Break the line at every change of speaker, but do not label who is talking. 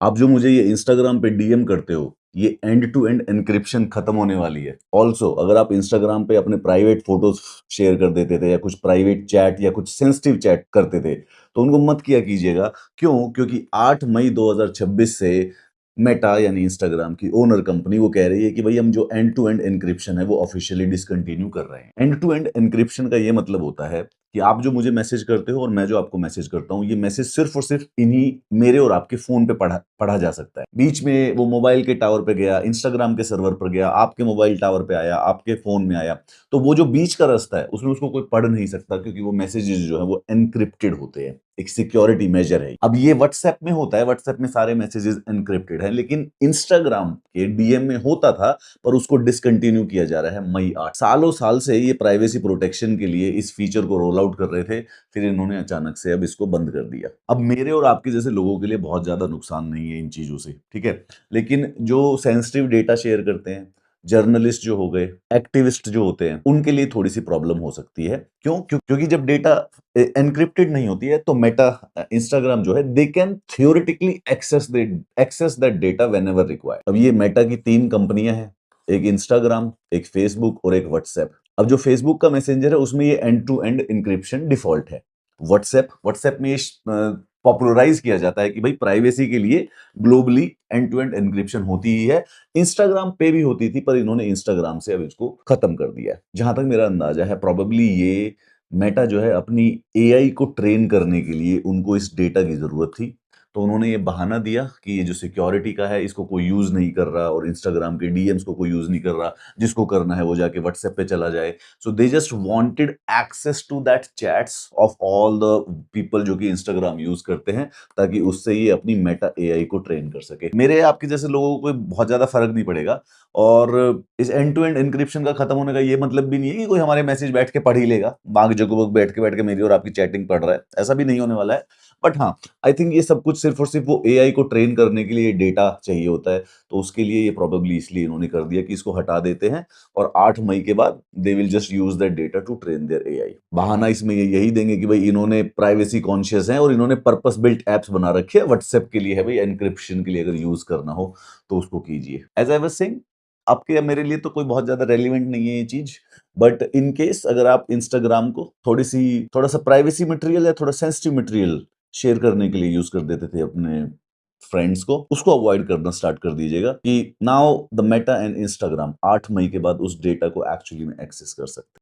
आप जो मुझे ये इंस्टाग्राम पे डीएम करते हो, ये एंड टू एंड एन्क्रिप्शन खत्म होने वाली है। ऑल्सो अगर आप इंस्टाग्राम पे अपने प्राइवेट फोटोज शेयर कर देते थे या कुछ प्राइवेट चैट या कुछ सेंसिटिव चैट करते थे, तो उनको मत किया कीजिएगा। क्यों? क्योंकि 8 मई 2026 से मेटा यानी इंस्टाग्राम की ओनर कंपनी वो कह रही है कि भाई हम जो एंड टू एंड एन्क्रिप्शन है वो ऑफिशियली डिसकंटिन्यू कर रहे हैं। एंड टू एंड एन्क्रिप्शन का ये मतलब होता है कि आप जो मुझे मैसेज करते हो और मैं जो आपको मैसेज करता हूँ, ये मैसेज सिर्फ और सिर्फ इन्हीं मेरे और आपके फोन पे पढ़ा पढ़ा जा सकता है। बीच में वो मोबाइल के टावर पे गया, इंस्टाग्राम के सर्वर पर गया, आपके मोबाइल टावर पे आया, आपके फोन में आया, तो वो जो बीच का रास्ता है उसमें उसको कोई पढ़ नहीं सकता, क्योंकि वो मैसेजेस जो है वो एनक्रिप्टेड होते हैं। एक सिक्योरिटी मेजर है। अब ये व्हाट्सएप में होता है, व्हाट्सएप में सारे मैसेजेस एनक्रिप्टेड हैं, लेकिन इंस्टाग्राम के डीएम में होता था, पर उसको डिसकंटिन्यू किया जा रहा है मई 8। सालों साल से ये प्राइवेसी प्रोटेक्शन के लिए इस फीचर को रोल आउट कर रहे थे, फिर इन्होंने अचानक से अब इसको बंद कर दिया। अब मेरे और आपके जैसे लोगों के लिए बहुत ज्यादा नुकसान नहीं है इन चीजों से, ठीक है, लेकिन जो सेंसिटिव डेटा शेयर करते हैं, जर्नलिस्ट जो हो गए, एक्टिविस्ट जो होते हैं, उनके लिए थोड़ी सी प्रॉब्लम हो सकती है। क्योंकि जब डेटा एनक्रिप्टेड नहीं होती है, तो मेटा इंस्टाग्राम जो है they can theoretically access that data whenever required. अब ये मेटा की 3 कंपनियां हैं, एक इंस्टाग्राम, एक फेसबुक और एक व्हाट्सएप। अब जो फेसबुक का मैसेंजर है उसमें ये end to end encryption default है। व्हाट्सएप में पॉपुलराइज किया जाता है कि भाई प्राइवेसी के लिए globally end to end encryption होती ही है। इंस्टाग्राम पे भी होती थी, पर इन्होंने इंस्टाग्राम से अब इसको खत्म कर दिया है। जहां तक मेरा अंदाजा है, प्रोबेबली ये मेटा जो है अपनी एआई को ट्रेन करने के लिए उनको इस डेटा की जरूरत थी, तो उन्होंने ये बहाना दिया कि ये जो सिक्योरिटी का है इसको कोई यूज नहीं कर रहा, और इंस्टाग्राम के डीएम्स को कोई यूज नहीं कर रहा, जिसको करना है वो जाके व्हाट्सएप पे चला जाए। So they just wanted access to that chats of all the people जो कि इंस्टाग्राम यूज करते हैं, ताकि उससे ये अपनी मेटा एआई को ट्रेन कर सके। मेरे आपके जैसे लोगों को कोई बहुत ज्यादा फर्क नहीं पड़ेगा, और इस एंड टू एंड एन्क्रिप्शन का खत्म होने का ये मतलब भी नहीं है कि कोई हमारे मैसेज बैठ के पढ़ ही लेगा, बाग जगुबक बैठ के मेरी और आपकी चैटिंग पढ़ रहा है, ऐसा भी नहीं होने वाला है। बट हाँ, आई थिंक ये सब कुछ सिर्फ और सिर्फ वो एआई को ट्रेन करने के लिए डेटा चाहिए होता है, तो उसके लिए ये प्रोबेबली इसलिए इन्होंने कर दिया कि इसको हटा देते हैं, और 8 मई के बाद they will just use that data to train their AI. बहाना इसमें ये यही देंगे कि भाई इन्होंने प्राइवेसी कॉन्शियस हैं और इन्होंने पर्पस बिल्ट एप्स बना रखे हैं, व्हाट्सएप के लिए है भाई, एनक्रिप्शन के लिए अगर यूज करना हो तो उसको कीजिए। एज आई वाज सेइंग, आपके या मेरे लिए तो कोई बहुत ज्यादा रेलिवेंट नहीं है ये चीज, बट इन केस अगर आप इंस्टाग्राम को थोड़ा सा प्राइवेसी मटेरियल या थोड़ा सेंसिटिव मटेरियल शेयर करने के लिए यूज कर देते थे अपने फ्रेंड्स को, उसको अवॉइड करना स्टार्ट कर दीजिएगा, कि now the Meta and Instagram 8 मई के बाद उस डेटा को एक्चुअली में एक्सेस कर सकते हैं।